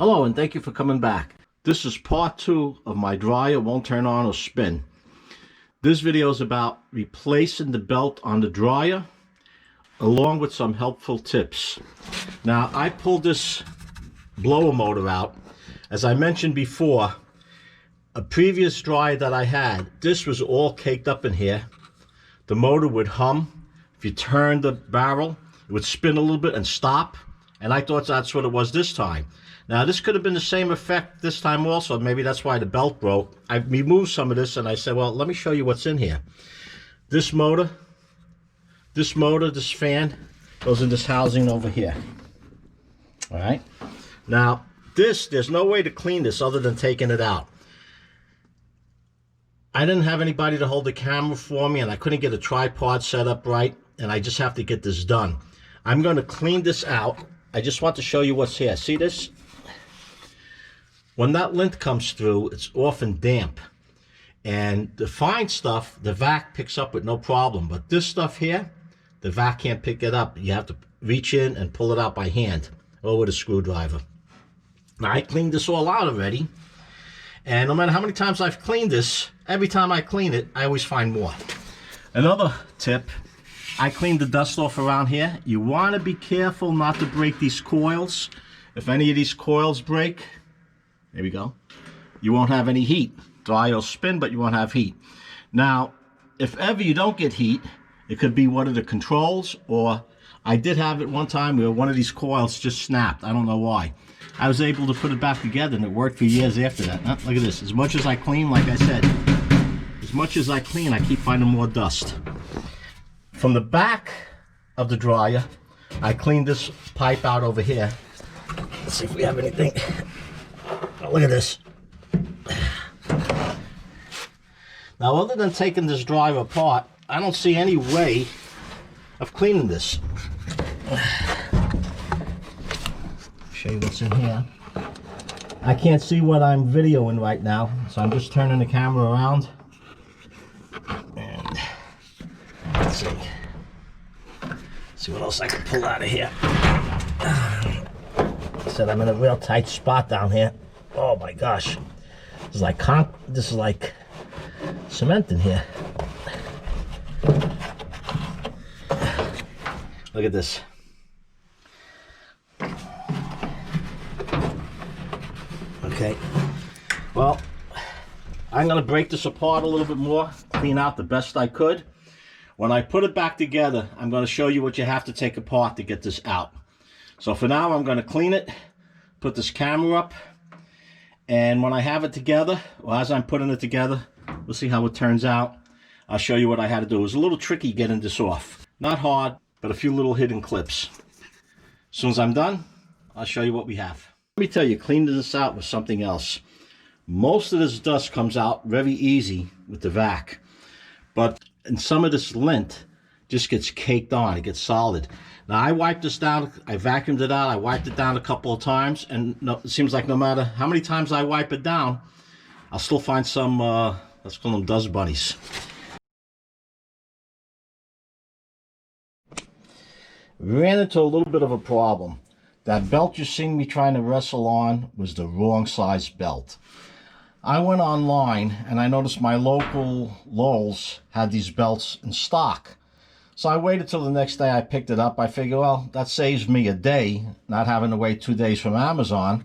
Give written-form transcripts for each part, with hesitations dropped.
Hello and thank you for coming back. This is part 2 of my dryer won't turn on or spin. This video is about replacing the belt on the dryer along with some helpful tips. Now I pulled this blower motor out. As I mentioned before, a previous dryer that I had, this was all caked up in here. The motor would hum. If you turned the barrel, it would spin a little bit and stop. And I thought that's what it was this time. Now this could have been the same effect this time also. Maybe that's why the belt broke. I removed some of this and I said, well, let me show you what's in here. This fan goes in this housing over here. All right. Now there's no way to clean this other than taking it out. I didn't have anybody to hold the camera for me and I couldn't get a tripod set up right, and I just have to get this done. I'm going to clean this out. I just want to show you what's here. See this? When that lint comes through, it's often damp. And the fine stuff, the vac picks up with no problem. But this stuff here, the vac can't pick it up. You have to reach in and pull it out by hand or with a screwdriver. Now, I cleaned this all out already. And no matter how many times I've cleaned this, every time I clean it, I always find more. Another tip, I cleaned the dust off around here. You want to be careful not to break these coils. If any of these coils break, there we go, you won't have any heat. Dryer will spin, but you won't have heat. Now, if ever you don't get heat, it could be one of the controls, or I did have it one time where one of these coils just snapped. I don't know why. I was able to put it back together and it worked for years after that. Look at this. As much as I clean, like I said, as much as I clean, I keep finding more dust. From the back of the dryer, I cleaned this pipe out over here. Let's see if we have anything. Oh, look at this. Now, other than taking this dryer apart, I don't see any way of cleaning this. Show you what's in here. I can't see what I'm videoing right now, so I'm just turning the camera around. And let's see what else I can pull out of here. I said I'm in a real tight spot down here. Oh my gosh, this is like cement in here. Look at this. Okay, well, I'm going to break this apart a little bit more, clean out the best I could. When I put it back together, I'm going to show you what you have to take apart to get this out. So for now, I'm going to clean it, put this camera up, and when I have it together, or as I'm putting it together, we'll see how it turns out. I'll show you what I had to do. It was a little tricky getting this off. Not hard, but a few little hidden clips. As soon as I'm done, I'll show you what we have. Let me tell you, cleaning this out with something else. Most of this dust comes out very easy with the vac, but and some of this lint just gets caked on. It gets solid. Now I wiped this down. I vacuumed it out. I wiped it down a couple of times, and it seems like no matter how many times I wipe it down, I'll still find some, let's call them dust bunnies. Ran into a little bit of a problem. That belt you're seeing me trying to wrestle on was the wrong size belt. I went online and I noticed my local Lowe's had these belts in stock. So I waited till the next day. I picked it up. I figured, well, that saves me a day, not having to wait 2 days from Amazon.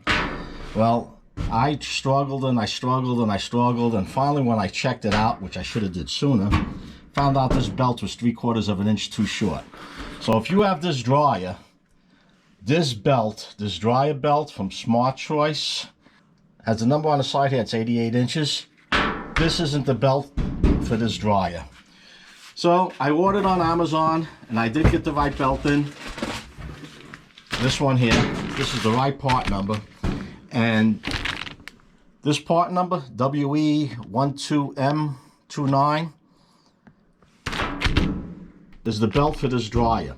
Well, I struggled and I struggled and I struggled, and finally when I checked it out, which I should have did sooner, found out this belt was 3/4 of an inch too short. So if you have this dryer, this dryer belt from Smart Choice, has the number on the side here, it's 88 inches. This isn't the belt for this dryer. So I ordered on Amazon and I did get the right belt in. This one here, this is the right part number. And this part number, WE12M29, is the belt for this dryer.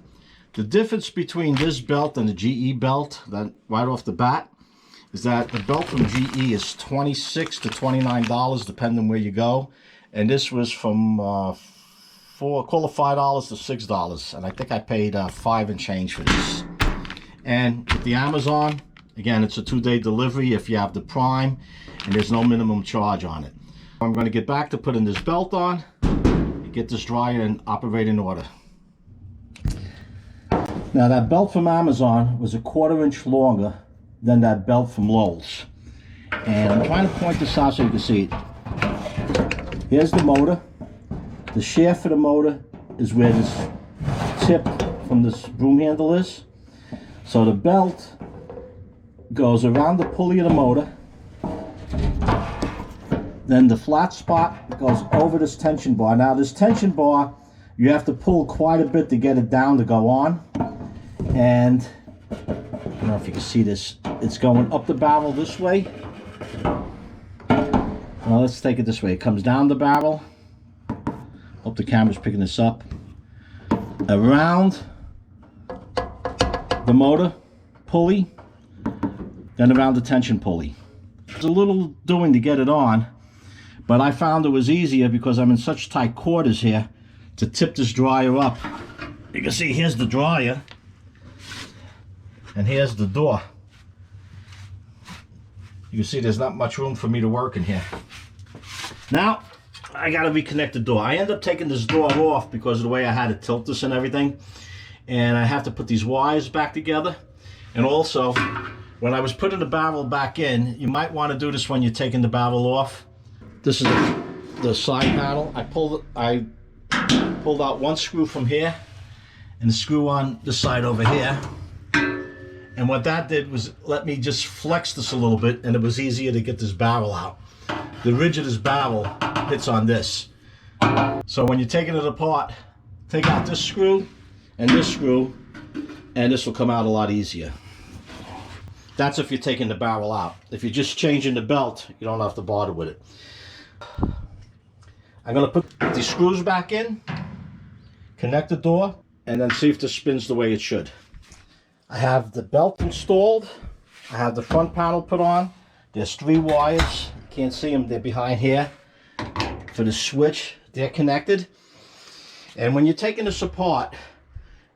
The difference between this belt and the GE belt, that right off the bat, is that the belt from GE is $26 to $29 depending where you go, and this was from call it $5 to $6, and I think I paid $5 and change for this. And with the Amazon, Again, it's a 2-day delivery if you have the Prime, and there's no minimum charge on it. I'm going to get back to putting this belt on and get this dryer in operating order. Now that belt from Amazon was a 1/4 inch longer than that belt from Lowe's. And I'm trying to point this out so you can see it. Here's the motor. The shaft for the motor is where this tip from this broom handle is. So the belt goes around the pulley of the motor. Then the flat spot goes over this tension bar. Now this tension bar, you have to pull quite a bit to get it down to go on. And I don't know if you can see this. It's going up the barrel this way. Well, let's take it this way. It comes down the barrel. Hope the camera's picking this up. Around the motor pulley, then around the tension pulley. There's a little doing to get it on, but I found it was easier because I'm in such tight quarters here to tip this dryer up. You can see here's the dryer, and here's the door. You can see there's not much room for me to work in here. Now, I gotta reconnect the door. I end up taking this door off because of the way I had to tilt this and everything. And I have to put these wires back together. And also, when I was putting the barrel back in, you might want to do this when you're taking the barrel off. This is the side panel. I pulled out one screw from here and the screw on the side over here. And what that did was let me just flex this a little bit, and it was easier to get this barrel out. The ridge of this barrel hits on this. So when you're taking it apart, take out this screw and this screw, and this will come out a lot easier. That's if you're taking the barrel out. If you're just changing the belt, you don't have to bother with it. I'm going to put these screws back in, connect the door, and then see if this spins the way it should. I have the belt installed. I have the front panel put on. There's 3 wires. You can't see them, they're behind here. For the switch, they're connected. And when you're taking this apart,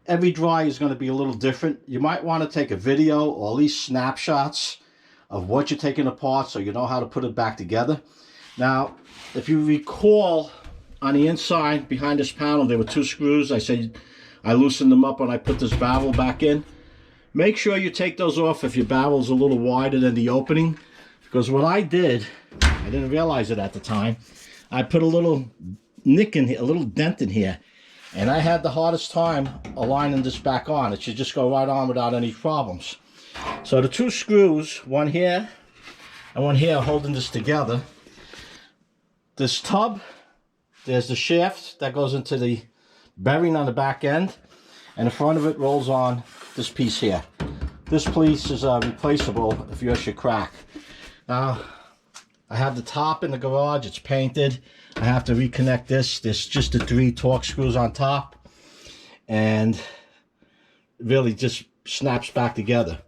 every dryer is going to be a little different. You might want to take a video or at least snapshots of what you're taking apart so you know how to put it back together. Now, if you recall, on the inside behind this panel there were 2 screws. I said I loosened them up when I put this barrel back in. Make sure you take those off if your barrel's a little wider than the opening, because what I did, I didn't realize it at the time, I put a little nick in here, a little dent in here, and I had the hardest time aligning this back on. It should just go right on without any problems. So the 2 screws, one here and one here, holding this together. This tub, there's the shaft that goes into the bearing on the back end, and the front of it rolls on this piece here. This piece is replaceable if yours should crack. Now, I have the top in the garage, it's painted. I have to reconnect this. There's just the 3 Torx screws on top, and really just snaps back together.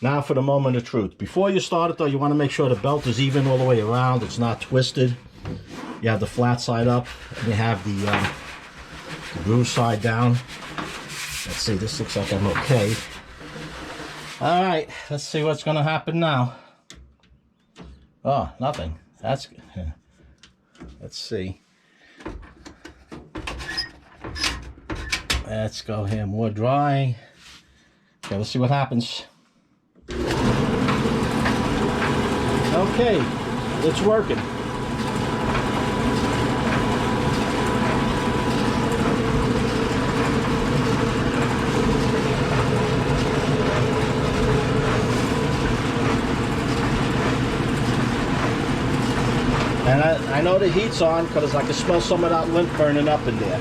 Now for the moment of truth. Before you start it though, you want to make sure the belt is even all the way around, it's not twisted. You have the flat side up, and you have the groove side down. Let's see, this looks like I'm okay. All right, let's see what's going to happen now. Oh, nothing. That's good. Let's see. Let's go here, more dry. Okay, let's see what happens. Okay, it's working. And I know the heat's on because I can smell some of that lint burning up in there.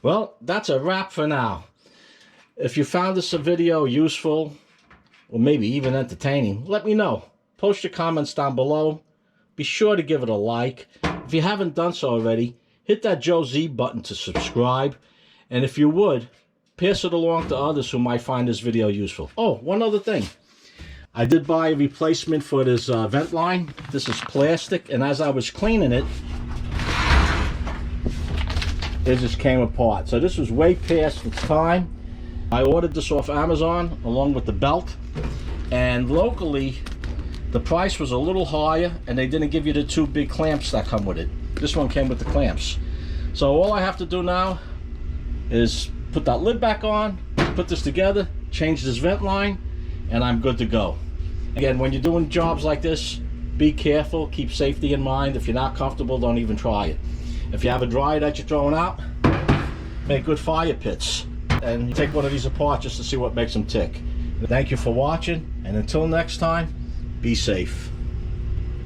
Well, that's a wrap for now. If you found this video useful, or maybe even entertaining, let me know. Post your comments down below. Be sure to give it a like. If you haven't done so already, hit that Joe Z button to subscribe. And if you would, pass it along to others who might find this video useful. Oh, one other thing. I did buy a replacement for this vent line. This is plastic, and as I was cleaning it, it just came apart. So this was way past its time. I ordered this off Amazon along with the belt, and locally the price was a little higher, and they didn't give you the 2 big clamps that come with it. This one came with the clamps. So all I have to do now is put that lid back on, put this together, change this vent line, and I'm good to go. Again, when you're doing jobs like this, be careful, keep safety in mind. If you're not comfortable, don't even try it. If you have a dryer that you're throwing out, make good fire pits, and take one of these apart just to see what makes them tick. Thank you for watching, and until next time, be safe.